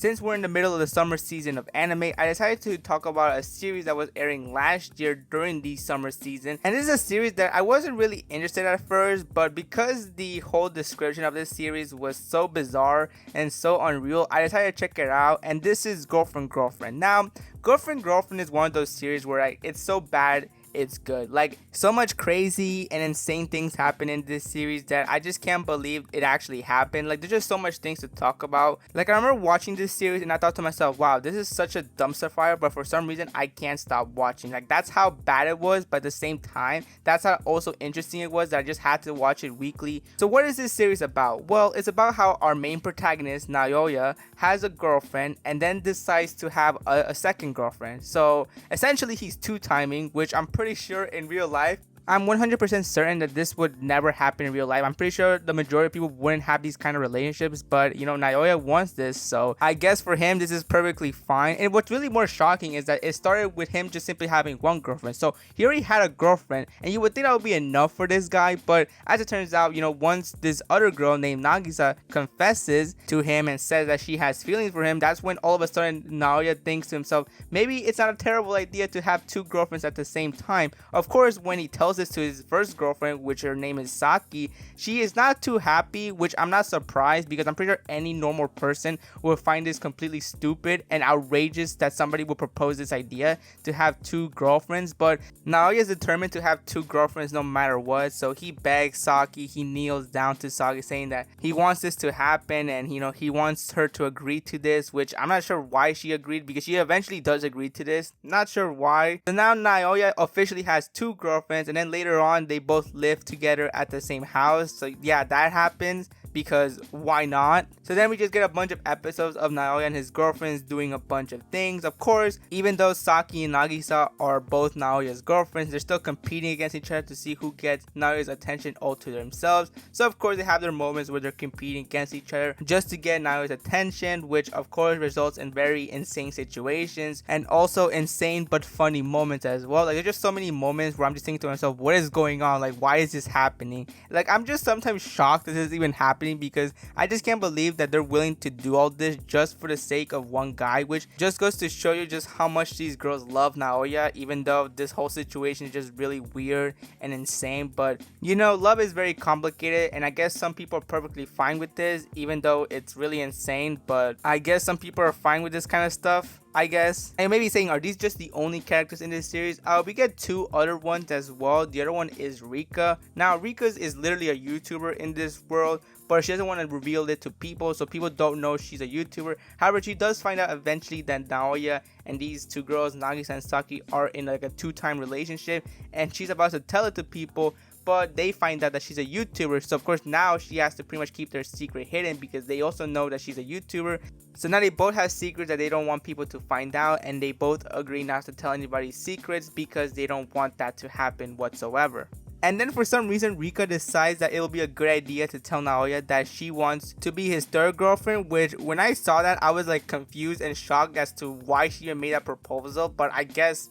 Since we're in the middle of the summer season of anime, I decided to talk about a series that was airing last year during the summer season. And this is a series that I wasn't really interested at first, but because the whole description of this series was so bizarre and so unreal, I decided to check it out. And this is Girlfriend Girlfriend. Now, Girlfriend Girlfriend is one of those series where it's so bad it's good. Like, so much crazy and insane things happen in this series that I just can't believe it actually happened. Like, there's just so much things to talk about. Like, I remember watching this series and I thought to myself, wow, this is such a dumpster fire, but for some reason I can't stop watching. Like, that's how bad it was, but at the same time, that's how also interesting it was that I just had to watch it weekly. So what is this series about? Well, it's about how our main protagonist, Naoya, has a girlfriend and then decides to have a second girlfriend. So essentially he's two-timing, which I'm pretty sure in real life, I'm 100% certain that this would never happen in real life. I'm pretty sure the majority of people wouldn't have these kind of relationships, but Naoya wants this, so I guess for him this is perfectly fine. And what's really more shocking is that it started with him just simply having one girlfriend. So he already had a girlfriend, and you would think that would be enough for this guy, but as it turns out, once this other girl named Nagisa confesses to him and says that she has feelings for him, that's when all of a sudden Naoya thinks to himself, maybe it's not a terrible idea to have two girlfriends at the same time. Of course, when he tells this to his first girlfriend, which her name is Saki, she is not too happy, which I'm not surprised because I'm pretty sure any normal person will find this completely stupid and outrageous that somebody would propose this idea to have two girlfriends. But Naoya is determined to have two girlfriends no matter what, so he begs Saki, he kneels down to Saki saying that he wants this to happen and he wants her to agree to this, which I'm not sure why she agreed, because she eventually does agree to this, not sure why. So now Naoya officially has two girlfriends, and then later on they both live together at the same house. So yeah, that happens because why not? So then we just get a bunch of episodes of Naoya and his girlfriends doing a bunch of things. Of course, even though Saki and Nagisa are both Naoya's girlfriends, they're still competing against each other to see who gets Naoya's attention all to themselves. So of course they have their moments where they're competing against each other just to get Naoya's attention, which of course results in very insane situations and also insane but funny moments as well. Like, there's just so many moments where I'm just thinking to myself, what is going on? Like, why is this happening? Like, I'm just sometimes shocked that this is even happening, because I just can't believe that they're willing to do all this just for the sake of one guy, which just goes to show you just how much these girls love Naoya, even though this whole situation is just really weird and insane. But love is very complicated, and I guess some people are perfectly fine with this, even though it's really insane. But I guess some people are fine with this kind of stuff, I guess. And maybe saying, are these just the only characters in this series? We get two other ones as well. The other one is Rika. Now, Rika is literally a YouTuber in this world, but she doesn't want to reveal it to people, so people don't know she's a YouTuber. However, she does find out eventually that Naoya and these two girls, Nagisa and Saki, are in like a two-time relationship, and she's about to tell it to people, but they find out that she's a YouTuber. So of course now she has to pretty much keep their secret hidden, because they also know that she's a YouTuber. So now they both have secrets that they don't want people to find out, and they both agree not to tell anybody's secrets because they don't want that to happen whatsoever. And then for some reason, Rika decides that it will be a good idea to tell Naoya that she wants to be his third girlfriend, which when I saw that, I was like confused and shocked as to why she even made that proposal. But I guess,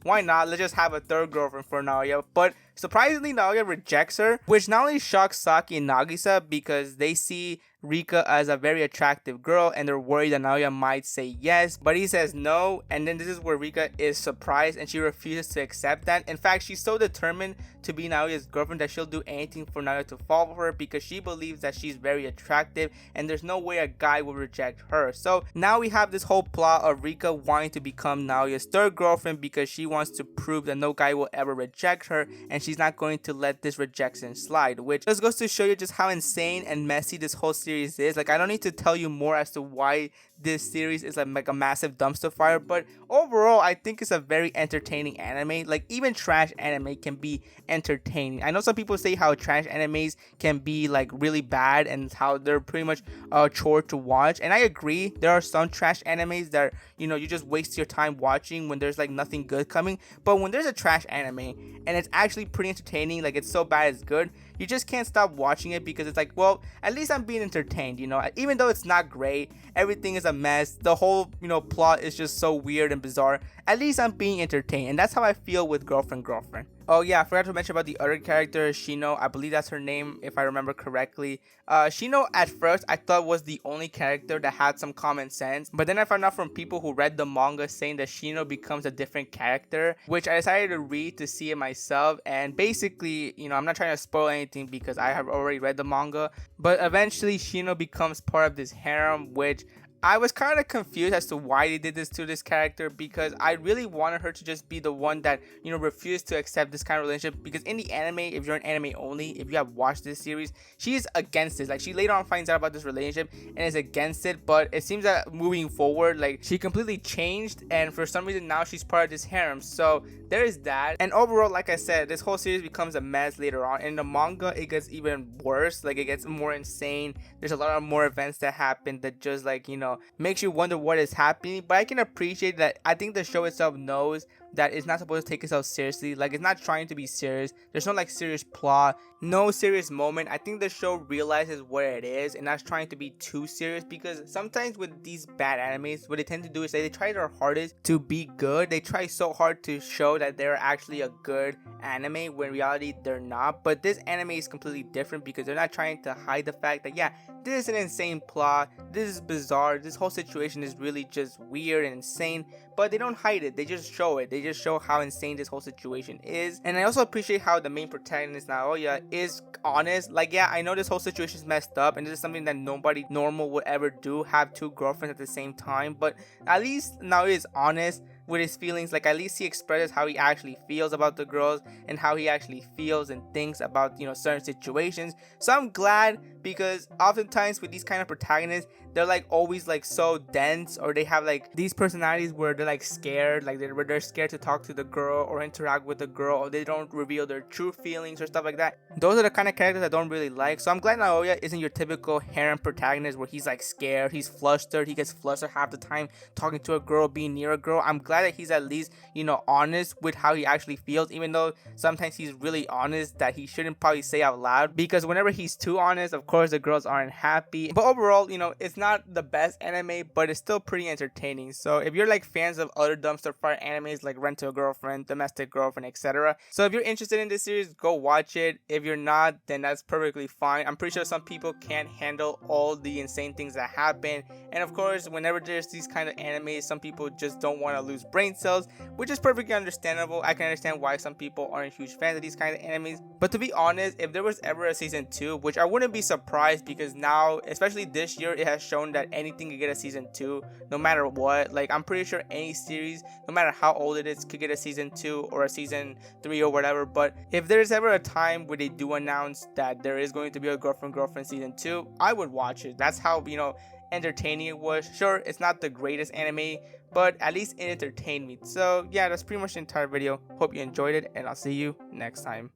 why not? Let's just have a third girlfriend for Naoya. But surprisingly, Naoya rejects her, which not only shocks Saki and Nagisa because they see Rika as a very attractive girl and they're worried that Naoya might say yes, but he says no. And then this is where Rika is surprised and she refuses to accept that. In fact, she's so determined to be Naoya's girlfriend that she'll do anything for Naoya to fall for her, because she believes that she's very attractive and there's no way a guy will reject her. So now we have this whole plot of Rika wanting to become Naoya's third girlfriend because she wants to prove that no guy will ever reject her, and she's not going to let this rejection slide, which just goes to show you just how insane and messy this whole series is. Like, I don't need to tell you more as to why this series is like a massive dumpster fire, but overall I think it's a very entertaining anime. Like, even trash anime can be entertaining. I know some people say how trash animes can be like really bad and how they're pretty much a chore to watch, and I agree. There are some trash animes that you just waste your time watching when there's like nothing good coming. But when there's a trash anime and it's actually pretty entertaining, like it's so bad it's good, you just can't stop watching it, because it's like, well, at least I'm being entertained, even though it's not great, everything is a mess, the whole plot is just so weird and bizarre, at least I'm being entertained. And that's how I feel with Girlfriend Girlfriend. Oh yeah, I forgot to mention about the other character, Shino. I believe that's her name, if I remember correctly. Shino at first I thought was the only character that had some common sense, but then I found out from people who read the manga saying that Shino becomes a different character, which I decided to read to see it myself. And basically, I'm not trying to spoil anything because I have already read the manga, but eventually Shino becomes part of this harem, which I was kind of confused as to why they did this to this character, because I really wanted her to just be the one that, refused to accept this kind of relationship. Because in the anime, if you're an anime only, if you have watched this series, she is against this. Like, she later on finds out about this relationship and is against it, but it seems that moving forward, like, she completely changed, and for some reason now she's part of this harem. So there is that. And overall, like I said, this whole series becomes a mess later on. In the manga, it gets even worse. Like, it gets more insane. There's a lot of more events that happen that just, like, makes you wonder what is happening. But I can appreciate that. I think the show itself knows that it's not supposed to take itself seriously. Like, it's not trying to be serious. There's no like serious plot, no serious moment. I think the show realizes what it is and not trying to be too serious, because sometimes with these bad animes, what they tend to do is they try their hardest to be good. They try so hard to show that they're actually a good anime when in reality they're not. But this anime is completely different because they're not trying to hide the fact that, yeah, this is an insane plot, this is bizarre, this whole situation is really just weird and insane, but they don't hide it. They just show it. They just show how insane this whole situation is. And I also appreciate how the main protagonist, Naoya, is honest. Like, yeah, I know this whole situation is messed up and this is something that nobody normal would ever do, have two girlfriends at the same time, but at least Naoya is honest with his feelings. Like, at least he expresses how he actually feels about the girls and how he actually feels and thinks about, certain situations. So I'm glad, because oftentimes with these kind of protagonists, they're like always like so dense, or they have like these personalities where they're like scared, like they're scared to talk to the girl or interact with the girl, or they don't reveal their true feelings or stuff like that. Those are the kind of characters I don't really like. So I'm glad Naoya isn't your typical harem protagonist where he's like scared, he's flustered, he gets flustered half the time talking to a girl, being near a girl. I'm glad that he's at least, honest with how he actually feels, even though sometimes he's really honest that he shouldn't probably say out loud, because whenever he's too honest, of course the girls aren't happy. But overall, it's not the best anime, but it's still pretty entertaining. So if you're like fans of other dumpster fire animes like Rent a Girlfriend, Domestic Girlfriend, etc., so if you're interested in this series, go watch it. If you're not, then that's perfectly fine. I'm pretty sure some people can't handle all the insane things that happen, and of course whenever there's these kind of animes, some people just don't want to lose brain cells, which is perfectly understandable. I can understand why some people aren't huge fans of these kind of animes. But to be honest, if there was ever a season 2, which I wouldn't be surprised, because now, especially this year, it has shown that anything could get a season 2 no matter what. Like, I'm pretty sure any series, no matter how old it is, could get a season 2 or a season 3 or whatever. But if there's ever a time where they do announce that there is going to be a Girlfriend season 2, I would watch it. That's how, entertaining it was. Sure, it's not the greatest anime, but at least it entertained me. So yeah, that's pretty much the entire video. Hope you enjoyed it, and I'll see you next time.